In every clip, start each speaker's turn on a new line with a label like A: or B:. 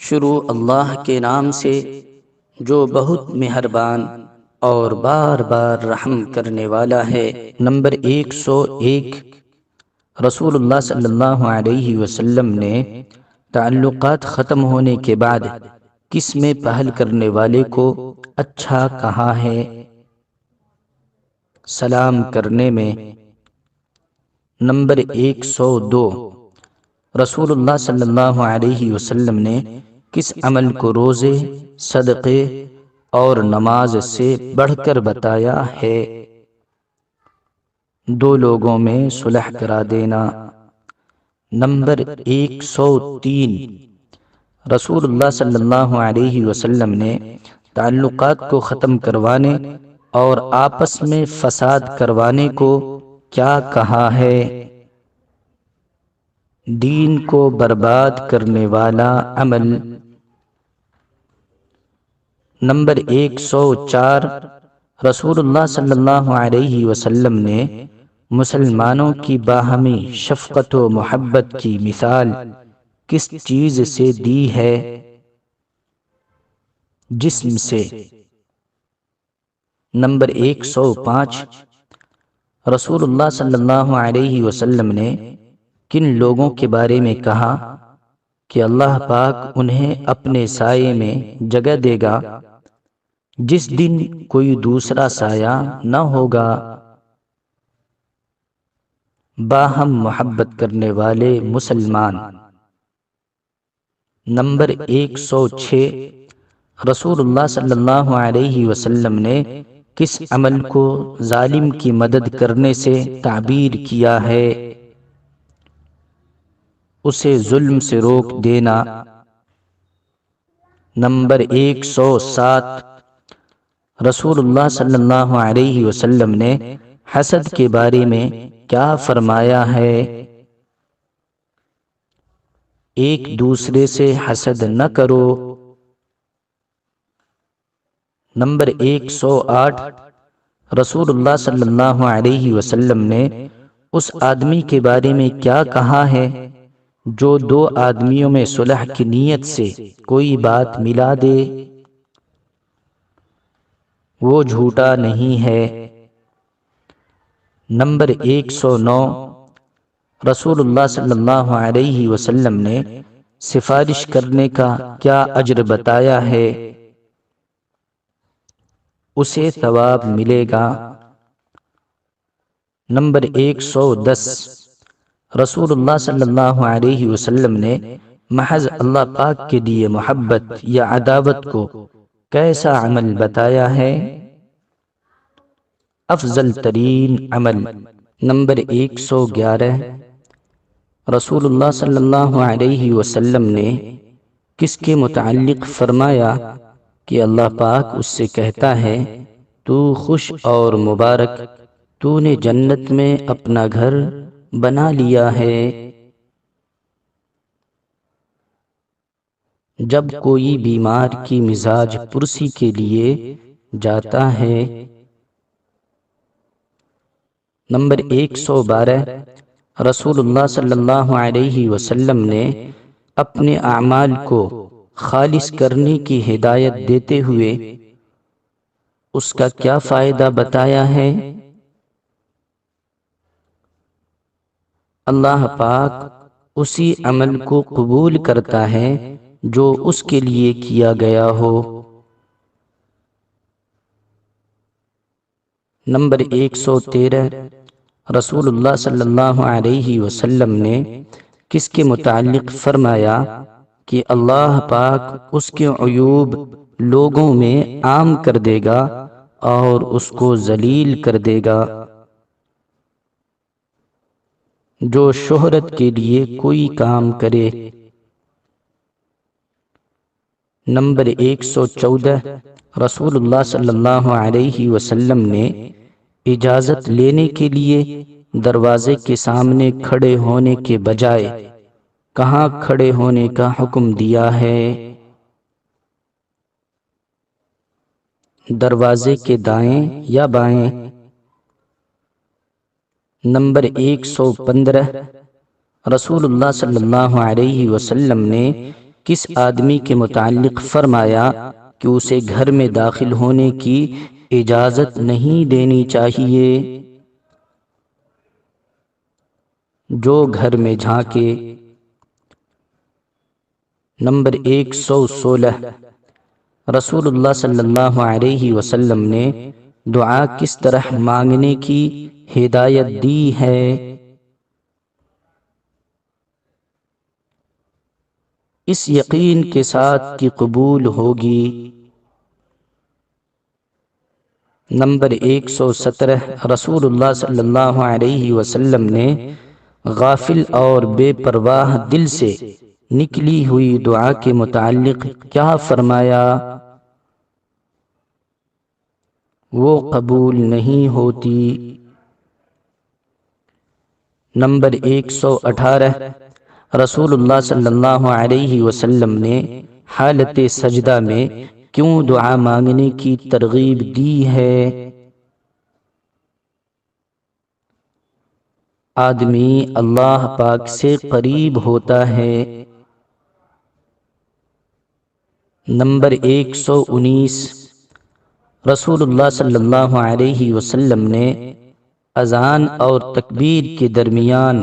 A: شروع اللہ کے نام سے جو بہت مہربان اور بار بار رحم کرنے والا ہے۔ نمبر 101، رسول اللہ صلی اللہ علیہ وسلم نے تعلقات ختم ہونے کے بعد کس میں پہل کرنے والے کو اچھا کہا ہے؟ سلام کرنے میں۔ نمبر 102، رسول اللہ صلی اللہ علیہ وسلم نے کس عمل کو روزے، صدقے اور نماز سے بڑھ کر بتایا ہے؟ دو لوگوں میں صلح کرا دینا۔ نمبر 103، رسول اللہ صلی اللہ علیہ وسلم نے تعلقات کو ختم کروانے اور آپس میں فساد کروانے کو کیا کہا ہے؟ دین کو برباد کرنے والا عمل۔ نمبر 104، رسول اللہ صلی اللہ علیہ وسلم نے مسلمانوں کی باہمی شفقت و محبت کی مثال کس چیز سے دی ہے؟ جسم سے۔ نمبر 105، رسول اللہ صلی اللہ علیہ وسلم نے کن لوگوں کے بارے میں کہا کہ اللہ پاک انہیں اپنے سائے میں جگہ دے گا جس دن کوئی دوسرا سایہ نہ ہوگا؟ باہم محبت کرنے والے مسلمان۔ نمبر 106، رسول اللہ صلی اللہ علیہ وسلم نے کس عمل کو ظالم کی مدد کرنے سے تعبیر کیا ہے؟ اسے ظلم سے روک دینا۔ نمبر 107، رسول اللہ صلی اللہ علیہ وسلم نے حسد کے بارے میں کیا فرمایا ہے؟ ایک دوسرے سے حسد نہ کرو۔ نمبر 108، رسول اللہ صلی اللہ علیہ وسلم نے اس آدمی کے بارے میں کیا کہا ہے جو دو آدمیوں میں صلح کی نیت سے کوئی بات ملا دے؟ وہ جھوٹا نہیں ہے۔ نمبر 109، رسول اللہ صلی اللہ علیہ وسلم نے سفارش کرنے کا کیا اجر بتایا ہے؟ اسے ثواب ملے گا۔ نمبر 110، رسول اللہ صلی اللہ علیہ وسلم نے محض اللہ پاک کے لیے محبت یا عداوت کو کیسا عمل بتایا ہے؟ افضل ترین عمل۔ نمبر 111، رسول اللہ صلی اللہ علیہ وسلم نے کس کے متعلق فرمایا کہ اللہ پاک اس سے کہتا ہے تو خوش اور مبارک، تو نے جنت میں اپنا گھر بنا لیا ہے؟ جب کوئی بیمار کی مزاج پرسی کے لیے جاتا ہے۔ نمبر 112، رسول اللہ صلی اللہ علیہ وسلم نے اپنے اعمال کو خالص کرنے کی ہدایت دیتے ہوئے اس کا کیا فائدہ بتایا ہے؟ اللہ پاک اسی عمل کو قبول کرتا ہے جو اس کے لیے کیا گیا ہو۔ نمبر 113، رسول اللہ صلی اللہ علیہ وسلم نے کس کے متعلق فرمایا کہ اللہ پاک اس کے عیوب لوگوں میں عام کر دے گا اور اس کو ذلیل کر دے گا؟ جو شہرت کے لیے کوئی کام کرے۔ نمبر 114، رسول اللہ صلی اللہ علیہ وسلم نے اجازت لینے کے لیے دروازے کے سامنے کھڑے ہونے کے بجائے کہاں کھڑے ہونے کا حکم دیا ہے؟ دروازے کے دائیں یا بائیں؟ نمبر 115، رسول اللہ صلی اللہ علیہ وسلم نے کس آدمی کے متعلق فرمایا کہ اسے گھر میں داخل ہونے کی اجازت نہیں دینی چاہیے؟ جو گھر میں جھانکے۔ نمبر 116، رسول اللہ صلی اللہ علیہ وسلم نے دعا کس طرح مانگنے کی ہدایت دی ہے؟ اس یقین کے ساتھ کہ قبول ہوگی۔ نمبر 117، رسول اللہ صلی اللہ علیہ وسلم نے غافل اور بے پرواہ دل سے نکلی ہوئی دعا کے متعلق کیا فرمایا؟ وہ قبول نہیں ہوتی۔ نمبر 118، رسول اللہ صلی اللہ علیہ وسلم نے حالت سجدہ میں کیوں دعا مانگنے کی ترغیب دی ہے؟ آدمی اللہ پاک سے قریب ہوتا ہے۔ نمبر 119، رسول اللہ صلی اللہ علیہ وسلم نے اذان اور تکبیر کے درمیان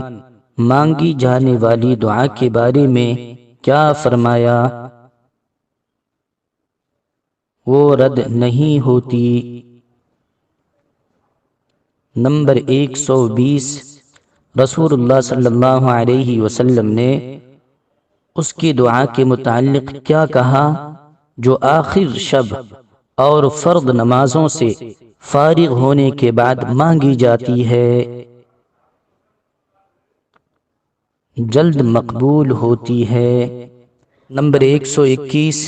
A: مانگی جانے والی دعا کے بارے میں کیا فرمایا؟ وہ رد نہیں ہوتی۔ نمبر 120، رسول اللہ صلی اللہ علیہ وسلم نے اس کی دعا کے متعلق کیا کہا جو آخر شب اور فرض نمازوں سے فارغ ہونے کے بعد مانگی جاتی ہے؟ جلد مقبول ہوتی ہے۔ نمبر 121،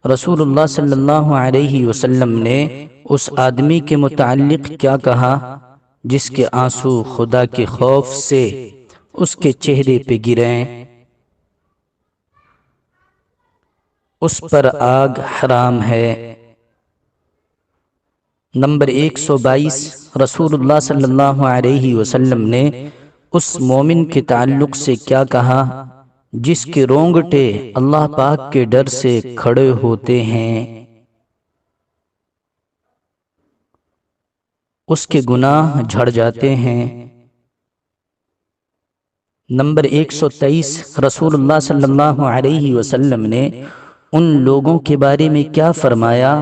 A: رسول اللہ صلی اللہ علیہ وسلم نے اس آدمی کے متعلق کیا کہا جس کے آنسو خدا کے خوف سے اس کے چہرے پہ گریں؟ اس پر آگ حرام ہے۔ نمبر 122، رسول اللہ صلی اللہ علیہ وسلم نے اس مومن کے تعلق سے کیا کہا جس کے رونگٹے اللہ پاک کے ڈر سے کھڑے ہوتے ہیں؟ اس کے گناہ جھڑ جاتے ہیں۔ نمبر 123، رسول اللہ صلی اللہ علیہ وسلم نے ان لوگوں کے بارے میں کیا فرمایا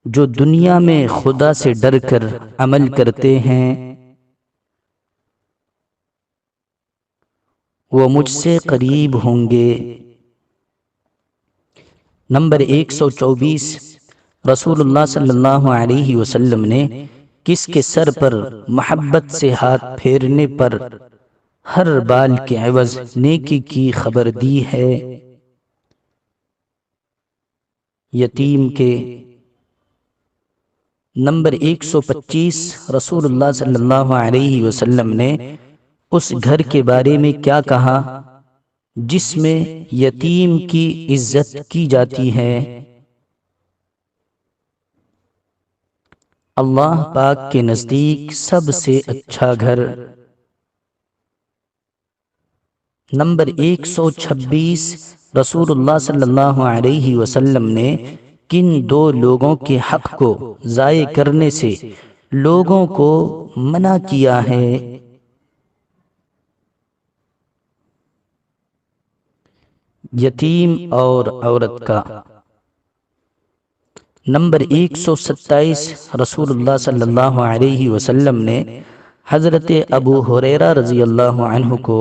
A: جو دنیا میں خدا سے ڈر کر عمل کرتے ہیں؟ وہ مجھ سے قریب ہوں گے۔ نمبر 124، رسول اللہ صلی اللہ علیہ وسلم نے کس کے سر پر محبت سے ہاتھ پھیرنے پر ہر بال کے عوض نیکی کی خبر دی ہے؟ یتیم کے۔ نمبر 125، رسول اللہ صلی اللہ علیہ وسلم نے اس گھر کے بارے میں کیا کہا جس میں یتیم کی عزت کی جاتی ہے؟ اللہ پاک کے نزدیک سب سے اچھا گھر۔ نمبر 126، رسول اللہ صلی اللہ علیہ وسلم نے کن دو لوگوں کے حق کو ضائع کرنے سے لوگوں کو منع کیا ہے؟ یتیم اور عورت کا۔ نمبر 127، رسول اللہ صلی اللہ علیہ وسلم نے حضرت ابو ہریرہ رضی اللہ عنہ کو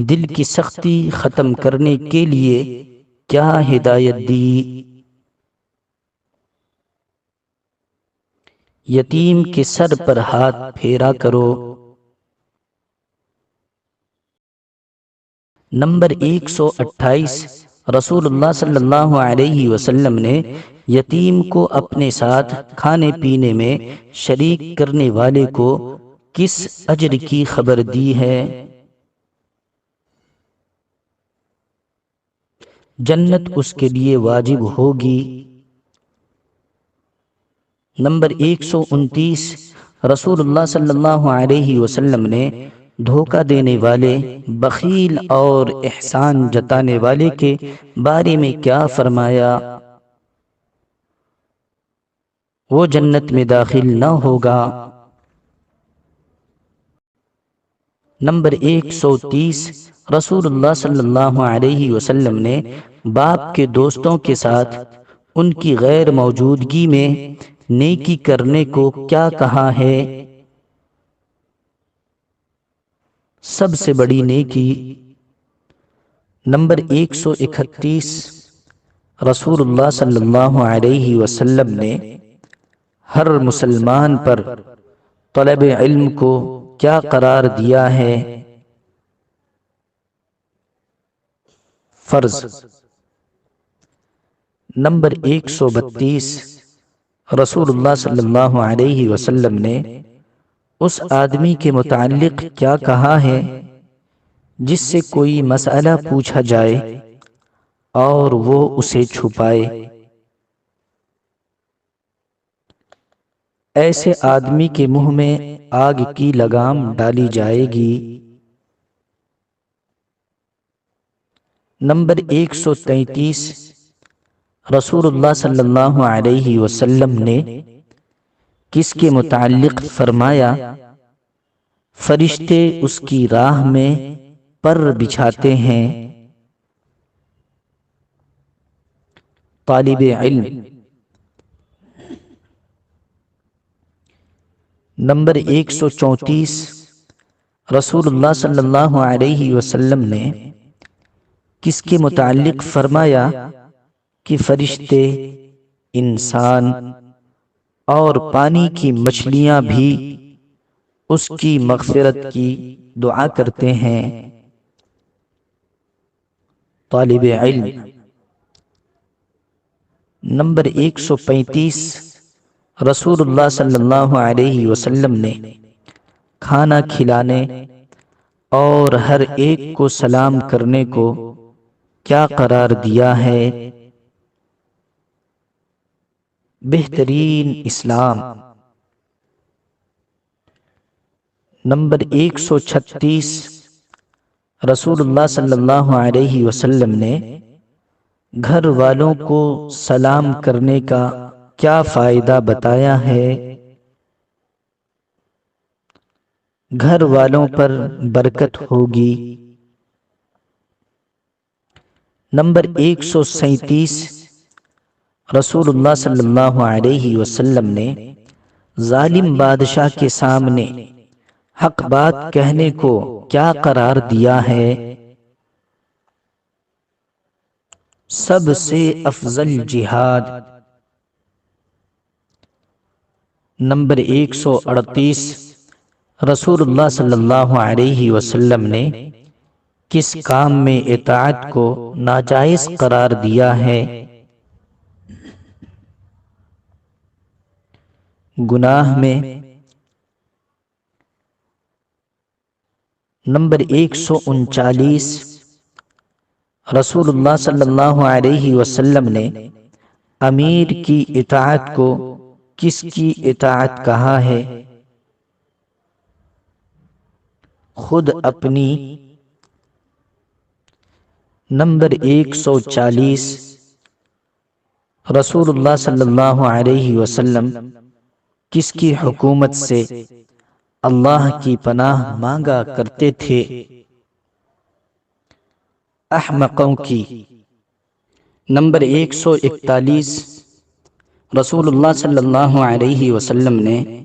A: دل کی سختی ختم کرنے کے لیے کیا ہدایت دی؟ یتیم کے سر پر ہاتھ پھیرا کرو۔ نمبر 128، رسول اللہ صلی اللہ علیہ وسلم نے یتیم کو اپنے ساتھ کھانے پینے میں شریک کرنے والے کو کس اجر کی خبر دی ہے؟ جنت اس کے لیے واجب ہوگی۔ نمبر 129، رسول اللہ صلی اللہ علیہ وسلم نے دھوکہ دینے والے، بخیل اور احسان جتانے والے کے بارے میں کیا فرمایا؟ وہ جنت میں داخل نہ ہوگا۔ نمبر 130، رسول اللہ صلی اللہ علیہ وسلم نے باپ کے دوستوں کے ساتھ ان کی غیر موجودگی میں نیکی کرنے کو کیا کہا ہے؟ سب سے بڑی نیکی۔ نمبر 131، رسول اللہ صلی اللہ علیہ وسلم نے ہر مسلمان پر طلب علم کو کیا قرار دیا ہے؟ فرض۔ نمبر 132، رسول اللہ صلی اللہ علیہ وسلم نے اس آدمی کے متعلق کیا کہا ہے جس سے کوئی مسئلہ پوچھا جائے اور وہ اسے چھپائے؟ ایسے آدمی کے منہ میں آگ کی لگام ڈالی جائے گی۔ نمبر 133، رسول اللہ صلی اللہ علیہ وسلم نے کس کے متعلق فرمایا فرشتے اس کی راہ میں پر بچھاتے ہیں؟ طالب علم۔ نمبر 134، رسول اللہ صلی اللہ علیہ وسلم نے کس کے متعلق فرمایا کہ فرشتے، انسان اور پانی کی مچھلیاں بھی اس کی مغفرت کی دعا کرتے ہیں؟ طالب علم۔ نمبر 135، رسول اللہ صلی اللہ علیہ وسلم نے کھانا کھلانے اور ہر ایک کو سلام کرنے کو کیا قرار دیا ہے؟ بہترین اسلام۔ نمبر 136، رسول اللہ صلی اللہ علیہ وسلم نے گھر والوں کو سلام کرنے کا کیا فائدہ بتایا ہے؟ گھر والوں پر برکت ہوگی۔ نمبر 137، رسول اللہ صلی اللہ علیہ وسلم نے ظالم بادشاہ کے سامنے حق بات کہنے کو کیا قرار دیا ہے؟ سب سے افضل جہاد۔ نمبر 138، رسول اللہ صلی اللہ علیہ وسلم نے کس کام میں اطاعت کو ناجائز قرار دیا ہے؟ گناہ میں۔ نمبر 139، رسول اللہ صلی اللہ علیہ وسلم نے امیر کی اطاعت کو کس کی اطاعت کہا ہے؟ خود اپنی۔ نمبر 140، رسول اللہ صلی اللہ علیہ وسلم کس کی حکومت سے اللہ کی پناہ مانگا کرتے تھے؟ احمقوں کی۔ نمبر 141، رسول اللہ صلی اللہ علیہ وسلم نے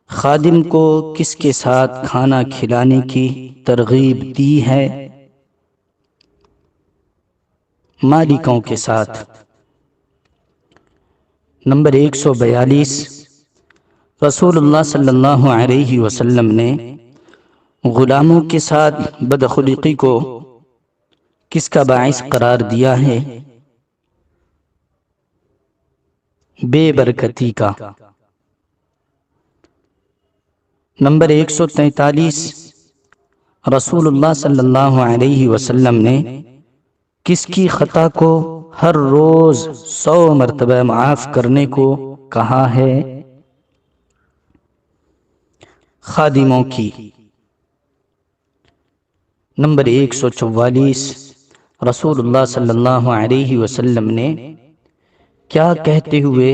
A: خادم کو کس کے ساتھ کھانا کھلانے کی ترغیب دی ہے؟ مالکوں کے ساتھ۔ نمبر 142، رسول اللہ صلی اللہ علیہ وسلم نے غلاموں کے ساتھ بدخلقی کو کس کا باعث قرار دیا ہے؟ بے برکتی کا۔ نمبر 143، رسول اللہ صلی اللہ علیہ وسلم نے کس کی خطا کو ہر روز 100 مرتبہ معاف کرنے کو کہا ہے؟ خادموں کی۔ نمبر 144، رسول اللہ صلی اللہ علیہ وسلم نے کیا کہتے ہوئے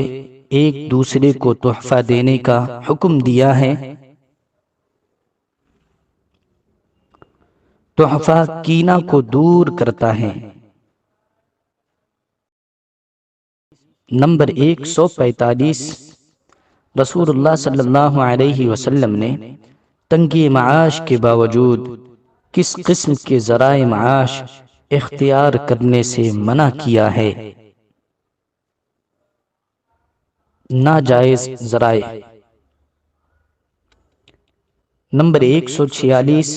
A: ایک دوسرے کو تحفہ دینے کا حکم دیا ہے؟ تحفہ کینہ کو دور کرتا ہے۔ نمبر 145، رسول اللہ صلی اللہ علیہ وسلم نے تنگی معاش کے باوجود کس قسم کے ذرائع معاش اختیار کرنے سے منع کیا ہے؟ ناجائز ذرائع۔ نمبر 146،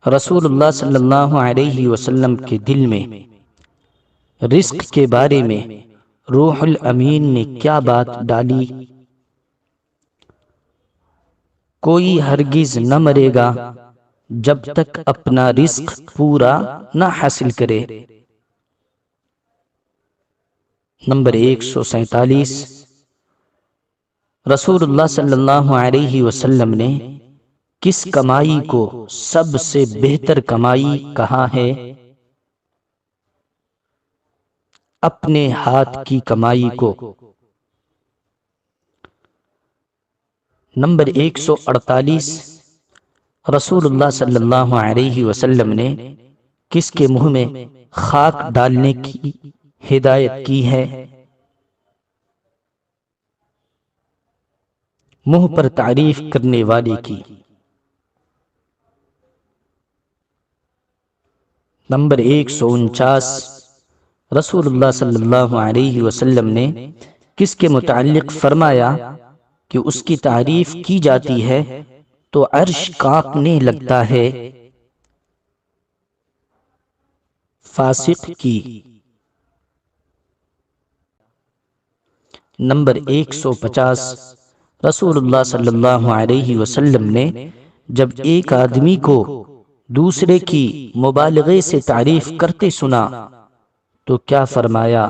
A: رسول اللہ صلی اللہ علیہ وسلم کے دل میں رزق کے بارے میں روح الامین نے کیا بات ڈالی؟ کوئی ہرگز نہ مرے گا جب تک اپنا رزق پورا نہ حاصل کرے۔ نمبر 147، رسول اللہ صلی اللہ علیہ وسلم نے کس کمائی کو سب سے بہتر کمائی کہا ہے؟ اپنے ہاتھ کی کمائی کو۔ نمبر 148، رسول اللہ صلی اللہ علیہ وسلم نے کس کے منہ میں خاک ڈالنے کی ہدایت کی ہے؟ منہ پر تعریف کرنے والے کی۔ نمبر 149، رسول اللہ صلی اللہ علیہ وسلم نے کس کے متعلق فرمایا کہ اس کی تعریف کی جاتی ہے تو عرش کانپنے لگتا ہے؟ فاسق کی۔ نمبر 150، رسول اللہ صلی اللہ علیہ وسلم نے جب ایک آدمی کو دوسرے کی مبالغے سے تعریف کرتے سنا تو کیا فرمایا؟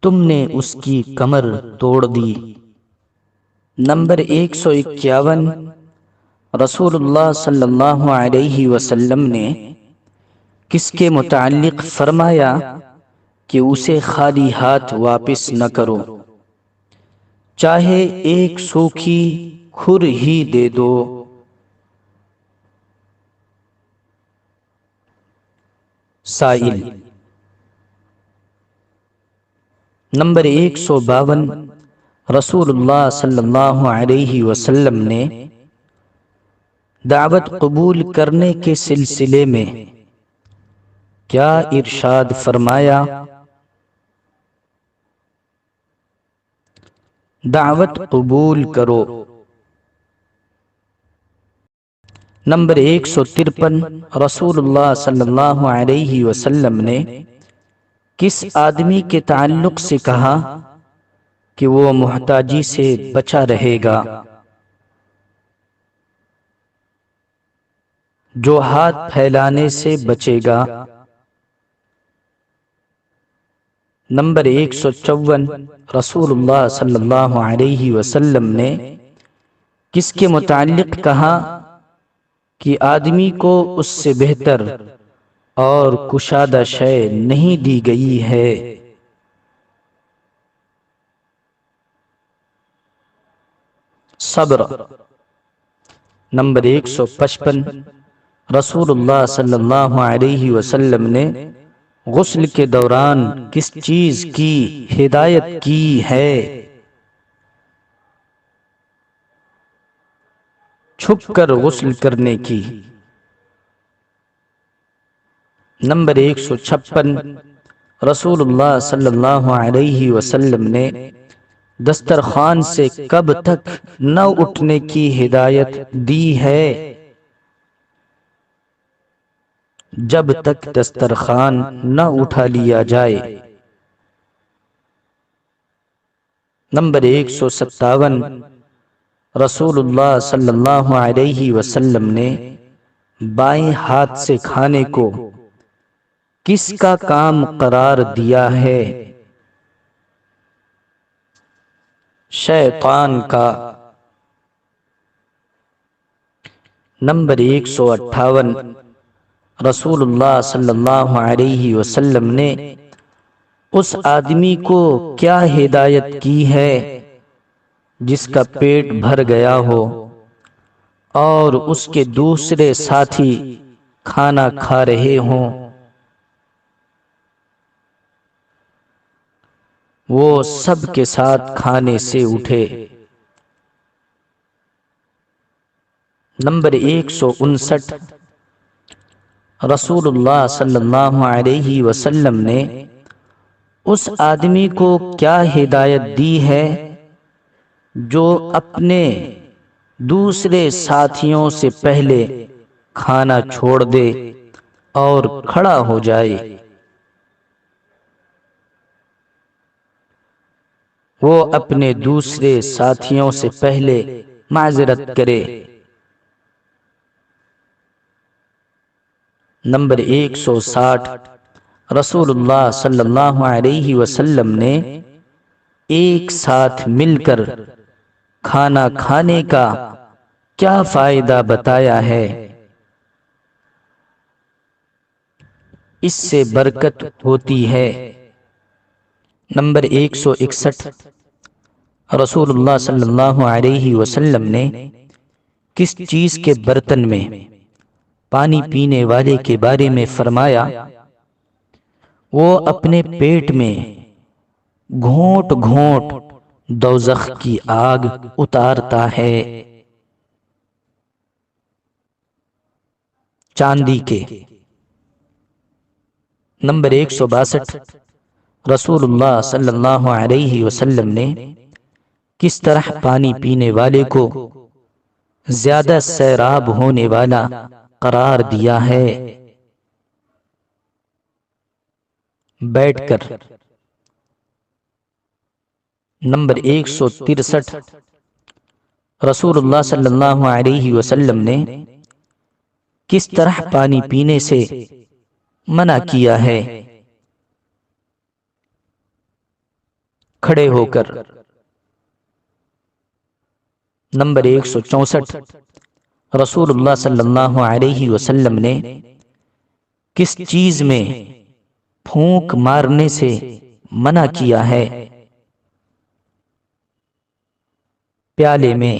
A: تم نے اس کی کمر توڑ دی۔ نمبر 151، رسول اللہ صلی اللہ علیہ وسلم نے کس کے متعلق فرمایا کہ اسے خالی ہاتھ واپس نہ کرو، چاہے ایک سوکھی کھر ہی دے دو؟ سائل۔ نمبر 152، رسول اللہ صلی اللہ علیہ وسلم نے دعوت قبول کرنے کے سلسلے میں کیا ارشاد فرمایا؟ دعوت قبول کرو۔ نمبر 153، رسول اللہ صلی اللہ علیہ وسلم نے کس آدمی کے تعلق سے کہا کہ وہ محتاجی سے بچا رہے گا؟ جو ہاتھ پھیلانے سے بچے گا۔ نمبر 154، رسول اللہ صلی اللہ علیہ وسلم نے کس کے متعلق کہا کہ آدمی کو اس سے بہتر اور کشادہ شے نہیں دی گئی ہے؟ صبر۔ نمبر 155، رسول اللہ صلی اللہ علیہ وسلم نے غسل کے دوران کس چیز کی ہدایت کی ہے؟ چھپ کر غسل کرنے کی۔ نمبر 156، رسول اللہ صلی اللہ علیہ وسلم نے دسترخوان سے کب تک نہ اٹھنے کی ہدایت دی ہے؟ جب تک دسترخوان نہ اٹھا لیا جائے۔ نمبر 157، رسول اللہ صلی اللہ علیہ وسلم نے بائیں ہاتھ سے کھانے کو کس کا کام قرار دیا ہے؟ شیطان کا۔ نمبر 158 رسول اللہ صلی اللہ علیہ وسلم نے اس آدمی کو کیا ہدایت کی ہے جس کا پیٹ بھر گیا ہو اور اس کے دوسرے ساتھی کھانا کھا رہے ہوں، وہ سب کے ساتھ کھانے سے اٹھے۔ نمبر 159 رسول اللہ صلی اللہ علیہ وسلم نے اس آدمی کو کیا ہدایت دی ہے جو اپنے دوسرے ساتھیوں سے پہلے کھانا چھوڑ دے اور کھڑا ہو جائے؟ وہ اپنے دوسرے ساتھیوں سے پہلے معذرت کرے۔ نمبر 160 رسول اللہ صلی اللہ علیہ وسلم نے ایک ساتھ مل کر کھانا کھانے کا کیا فائدہ بتایا ہے؟ اس سے برکت ہوتی ہے۔ نمبر 161 رسول اللہ صلی اللہ علیہ وسلم نے کس چیز کے برتن میں پانی پینے والے کے بارے میں فرمایا؟ وہ اپنے پیٹ میں گھونٹ گھونٹ دوزخ کی آگ اتارتا ہے۔ چاندی کے۔ نمبر 162 رسول اللہ صلی اللہ علیہ وسلم نے کس طرح پانی پینے والے کو زیادہ سیراب ہونے والا قرار دیا ہے؟ بیٹھ کر۔ نمبر 163 رسول اللہ صلی اللہ علیہ وسلم نے کس طرح پانی پینے سے منع کیا ہے؟ کھڑے ہو کر۔ نمبر 164 رسول اللہ صلی اللہ علیہ وسلم نے کس چیز میں پھونک مارنے سے منع کیا ہے؟ پیالے میں۔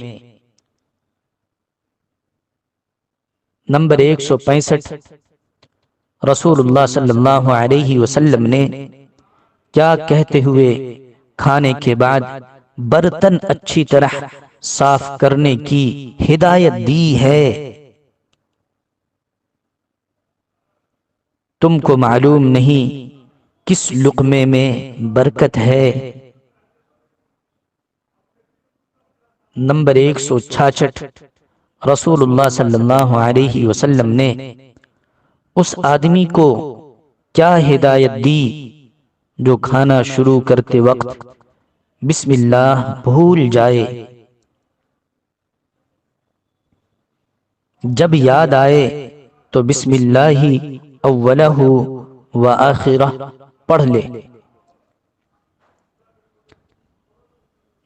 A: نمبر 165 رسول اللہ صلی اللہ علیہ وسلم نے کیا کہتے ہوئے کھانے کے بعد برتن اچھی طرح صاف کرنے کی ہدایت دی ہے؟ تم کو معلوم نہیں کس لقمے میں برکت ہے؟ نمبر 166 رسول اللہ صلی اللہ علیہ وسلم نے اس آدمی کو کیا ہدایت دی جو کھانا شروع کرتے وقت بسم اللہ بھول جائے؟ جب یاد آئے تو بسم اللہ اولہ و آخرہ پڑھ لے۔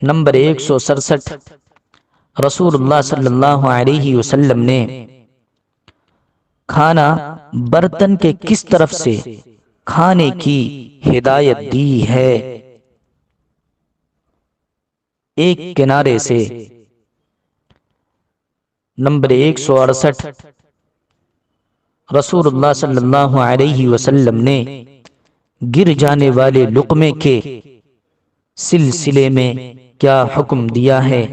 A: نمبر 167 رسول اللہ صلی اللہ علیہ وسلم نے کھانا برتن کے کس طرف سے کھانے کی ہدایت دی ہے؟ ایک کنارے سے۔ نمبر 168 رسول اللہ صلی اللہ علیہ وسلم نے گر جانے والے لقمے کے سلسلے میں کیا حکم دیا ہے؟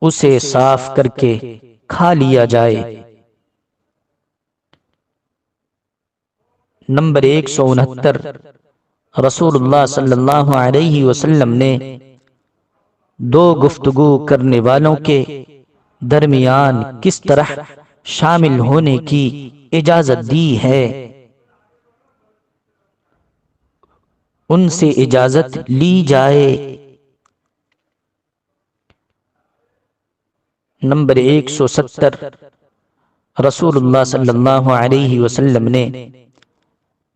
A: اسے صاف کر کے کھا لیا جائے۔ نمبر 169 رسول اللہ صلی اللہ علیہ وسلم نے دو گفتگو کرنے والوں کے درمیان کس طرح شامل ہونے کی اجازت دی ہے؟ ان سے اجازت لی جائے۔ نمبر 170 رسول اللہ صلی اللہ علیہ وسلم نے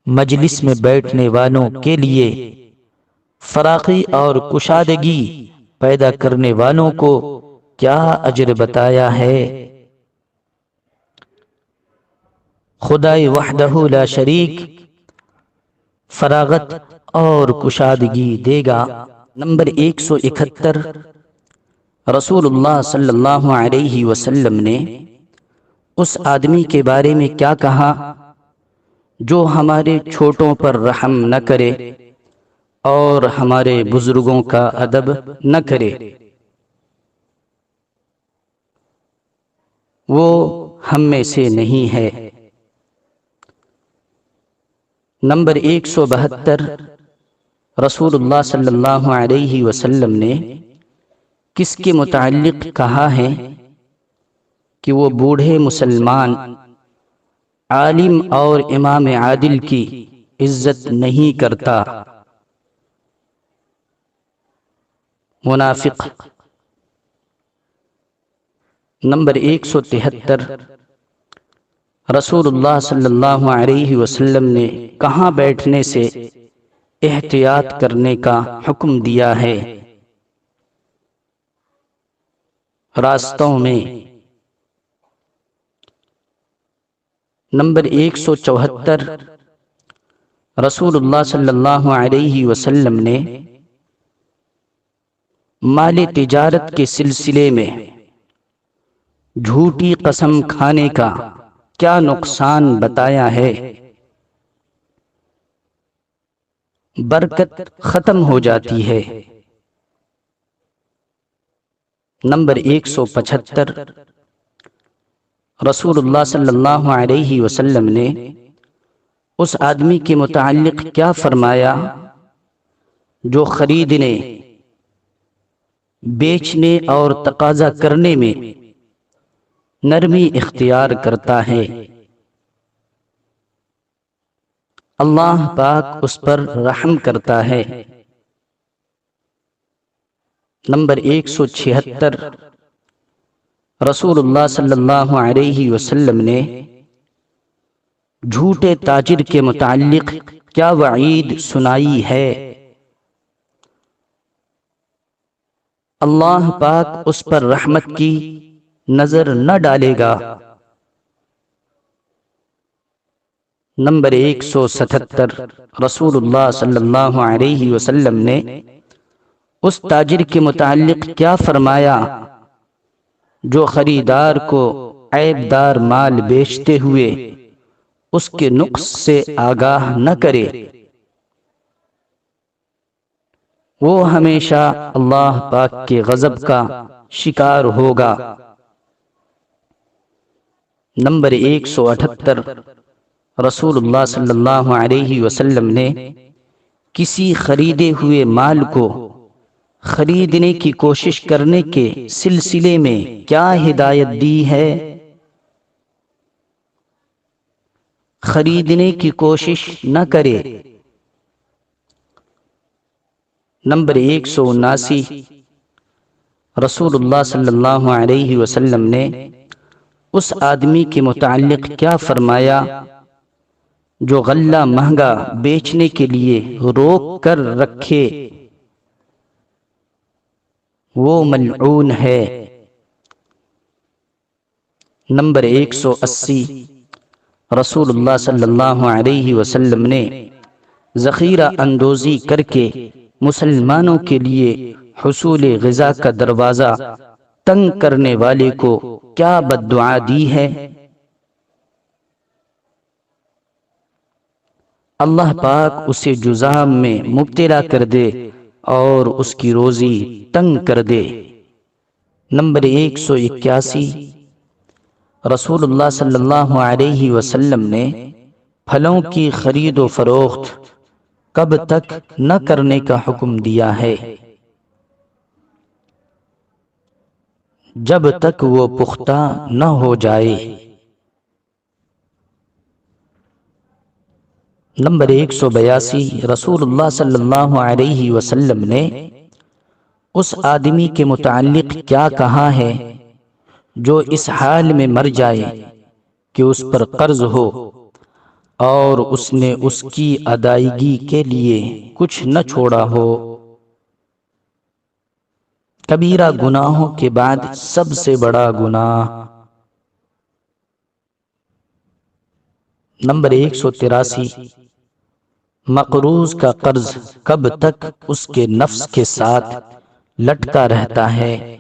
A: مجلس میں بیٹھنے والوں کے لیے فراخی اور کشادگی پیدا کرنے والوں کو کیا اجر بتایا ہے۔ خدائے وحدہ لا شریک فراغت اور کشادگی دے گا۔ نمبر 171، رسول اللہ صلی اللہ علیہ وسلم نے اس آدمی کے بارے میں کیا کہا جو ہمارے چھوٹوں پر رحم نہ کرے اور ہمارے بزرگوں کا ادب نہ کرے؟ وہ ہم میں سے نہیں ہے۔ نمبر 172، رسول اللہ صلی اللہ علیہ وسلم نے کس کے متعلق کہا ہے کہ وہ بوڑھے مسلمان عالم اور امام عادل کی عزت نہیں کرتا؟ منافق۔ نمبر 173، رسول اللہ صلی اللہ علیہ وسلم نے کہاں بیٹھنے سے احتیاط کرنے کا حکم دیا ہے؟ راستوں میں۔ نمبر 174، رسول اللہ صلی اللہ علیہ وسلم نے مال تجارت کے سلسلے میں جھوٹی قسم کھانے کا کیا نقصان بتایا ہے؟ برکت ختم ہو جاتی ہے۔ نمبر 175، رسول اللہ صلی اللہ علیہ وسلم نے اس آدمی کے متعلق کیا فرمایا جو خریدنے، بیچنے اور تقاضا کرنے میں نرمی اختیار کرتا ہے؟ اللہ پاک اس پر رحم کرتا ہے۔ نمبر 176، رسول اللہ صلی اللہ علیہ وسلم نے جھوٹے تاجر کے متعلق کیا وعید سنائی ہے؟ اللہ پاک اس پر رحمت کی نظر نہ ڈالے گا۔ نمبر 177، رسول اللہ صلی اللہ علیہ وسلم نے اس تاجر کے متعلق کیا فرمایا جو خریدار کو عیب دار مال بیچتے ہوئے اس کے نقص سے آگاہ نہ کرے؟ وہ ہمیشہ اللہ پاک کے غضب کا شکار ہوگا۔ نمبر 178، رسول اللہ صلی اللہ علیہ وسلم نے کسی خریدے ہوئے مال کو خریدنے کی کوشش کرنے کے سلسلے میں کیا ہدایت دی ہے؟ خریدنے کی کوشش نہ کرے۔ نمبر 179، رسول اللہ صلی اللہ علیہ وسلم نے اس آدمی کے متعلق کیا فرمایا جو غلہ مہنگا بیچنے کے لیے روک کر رکھے؟ وہ ملعون ہے۔ نمبر 180، رسول اللہ صلی اللہ علیہ وسلم نے ذخیرہ اندوزی کر کے مسلمانوں کے لیے حصول غذا کا دروازہ تنگ کرنے والے کو کیا بد دعا دی ہے؟ اللہ پاک اسے جذام میں مبتلا کر دے اور اس کی روزی تنگ کر دے۔ نمبر 181، رسول اللہ صلی اللہ علیہ وسلم نے پھلوں کی خرید و فروخت کب تک نہ کرنے کا حکم دیا ہے؟ جب تک وہ پختہ نہ ہو جائے۔ نمبر 182، رسول اللہ صلی اللہ علیہ وسلم نے اس آدمی کے متعلق کیا کہا ہے جو اس حال میں مر جائے کہ اس پر قرض ہو اور اس نے اس کی ادائیگی کے لیے کچھ نہ چھوڑا ہو؟ کبیرہ گناہوں کے بعد سب سے بڑا گناہ۔ نمبر 183، مقروض کا قرض کب تک اس کے نفس کے ساتھ لٹکا رہتا ہے؟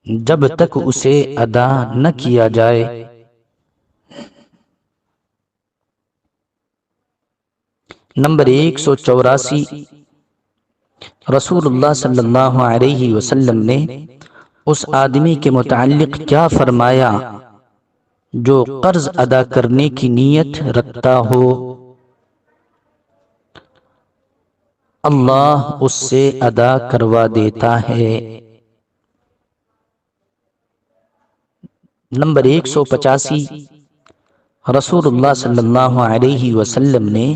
A: جب تک اسے ادا نہ کیا جائے۔ نمبر 184، رسول اللہ صلی اللہ علیہ وسلم نے اس آدمی کے متعلق کیا فرمایا جو قرض ادا کرنے کی نیت رکھتا ہو؟ اللہ اس سے ادا کروا دیتا ہے۔ نمبر 185، رسول اللہ صلی اللہ علیہ وسلم نے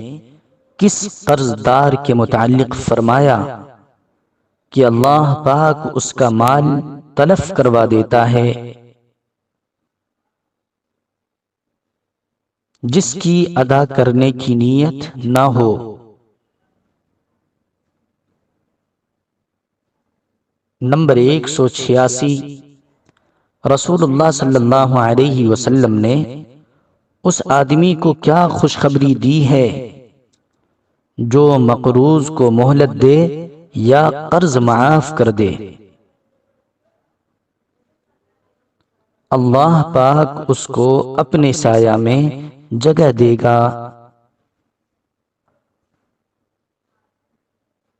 A: کس قرض دار کے متعلق فرمایا کہ اللہ پاک اس کا مال تلف کروا دیتا ہے؟ جس کی ادا کرنے کی نیت نہ ہو۔ نمبر 186، رسول اللہ صلی اللہ علیہ وسلم نے اس آدمی کو کیا خوشخبری دی ہے جو مقروض کو مہلت دے یا قرض معاف کر دے؟ اللہ پاک اس کو اپنے سایہ میں جگہ دے گا۔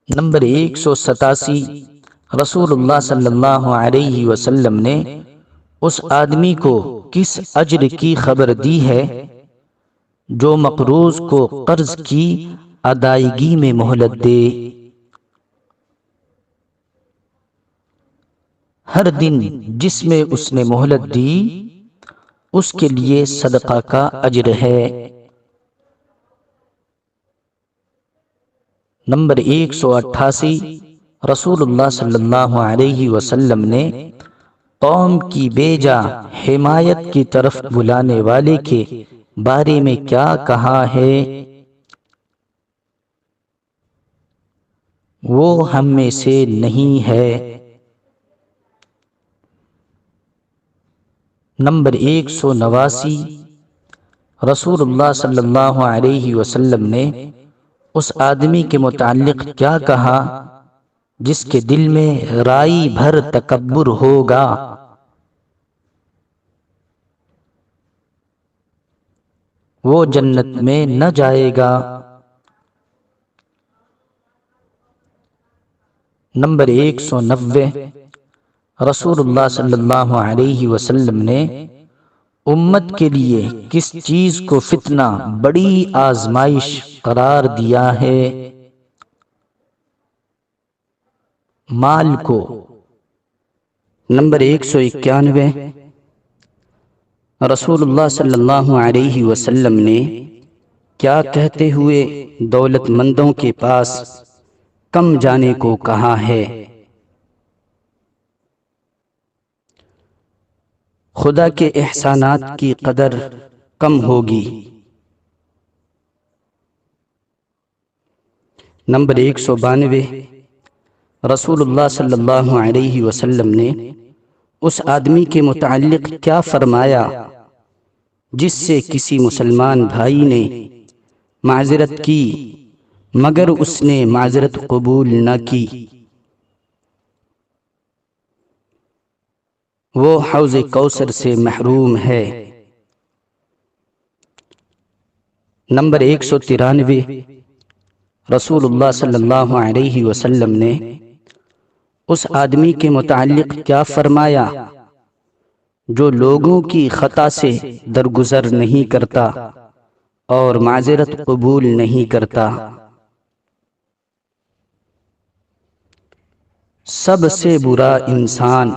A: نمبر 187، رسول اللہ صلی اللہ علیہ وسلم نے اس آدمی کو کس اجر کی خبر دی ہے جو مقروض کو قرض کی ادائیگی میں مہلت دے؟ ہر دن جس میں اس نے مہلت دی اس کے لیے صدقہ کا اجر ہے۔ نمبر 188، رسول اللہ صلی اللہ علیہ وسلم نے قوم کی بیجا حمایت کی طرف بلانے والے کے بارے میں کیا کہا ہے؟ وہ ہم میں سے نہیں ہے۔ نمبر 189، رسول اللہ صلی اللہ علیہ وسلم نے اس آدمی کے متعلق کیا کہا جس کے دل میں رائی بھر تکبر ہوگا؟ وہ جنت میں نہ جائے گا۔ نمبر 190، رسول اللہ صلی اللہ علیہ وسلم نے امت کے لیے کس چیز کو فتنہ بڑی آزمائش قرار دیا ہے؟ مال کو۔ نمبر 191، رسول اللہ صلی اللہ علیہ وسلم نے کیا کہتے ہوئے دولت مندوں کے پاس کم جانے کو کہا ہے؟ خدا کے احسانات کی قدر کم ہوگی۔ نمبر 192، رسول اللہ صلی اللہ علیہ وسلم نے اس آدمی کے متعلق کیا فرمایا جس سے کسی مسلمان بھائی نے معذرت کی مگر اس نے معذرت قبول نہ کی؟ وہ حوض کوثر سے محروم ہے۔ نمبر 193، رسول اللہ صلی اللہ علیہ وسلم نے اس آدمی کے متعلق کیا فرمایا جو لوگوں کی خطا سے درگزر نہیں کرتا اور معذرت قبول نہیں کرتا؟ سب سے برا انسان۔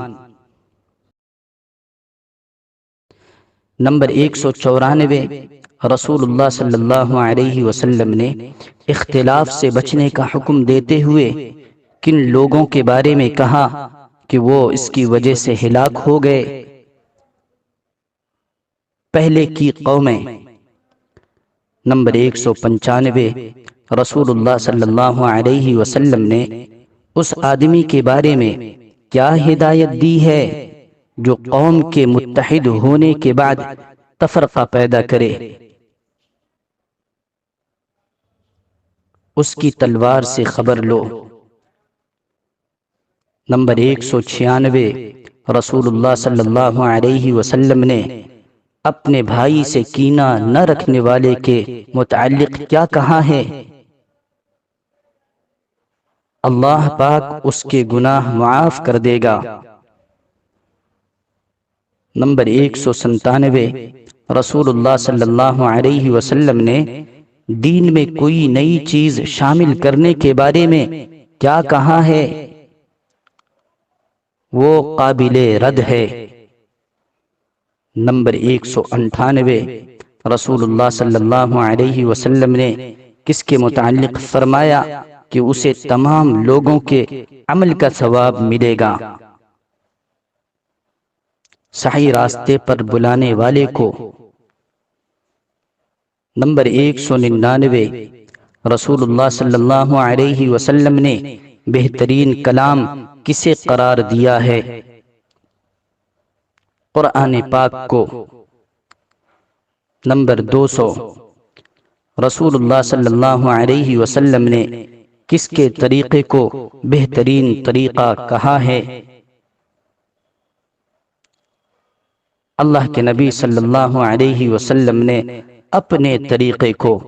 A: نمبر 194، رسول اللہ صلی اللہ علیہ وسلم نے اختلاف سے بچنے کا حکم دیتے ہوئے کن لوگوں کے بارے میں کہا کہ وہ اس کی وجہ سے ہلاک ہو گئے؟ پہلے کی قومیں۔ نمبر 195 رسول اللہ صلی اللہ علیہ وسلم نے اس آدمی کے بارے میں کیا ہدایت دی ہے جو قوم کے متحد ہونے کے بعد تفرقہ پیدا کرے؟ اس کی تلوار سے خبر لو۔ نمبر 196 رسول اللہ صلی اللہ علیہ وسلم نے اپنے بھائی سے کینہ نہ رکھنے والے کے متعلق کیا کہا ہے؟ اللہ پاک اس کے گناہ معاف کر دے گا۔ نمبر 197 رسول اللہ صلی اللہ علیہ وسلم نے دین میں کوئی نئی چیز شامل کرنے کے بارے میں کیا کہا ہے؟ وہ قابل رد ہے۔ نمبر 198 رسول اللہ صلی اللہ علیہ وسلم نے کس کے متعلق فرمایا کہ اسے تمام لوگوں کے عمل کا ثواب ملے گا؟ صحیح راستے پر بلانے والے کو۔ نمبر 199 رسول اللہ صلی اللہ علیہ وسلم نے بہترین کلام کسے قرار دیا ہے؟ قرآن پاک کو۔ نمبر 200 رسول اللہ صلی اللہ علیہ وسلم نے کس کے طریقے کو بہترین طریقہ کہا ہے؟ اللہ کے نبی صلی اللہ علیہ وسلم نے اپنے طریقے کو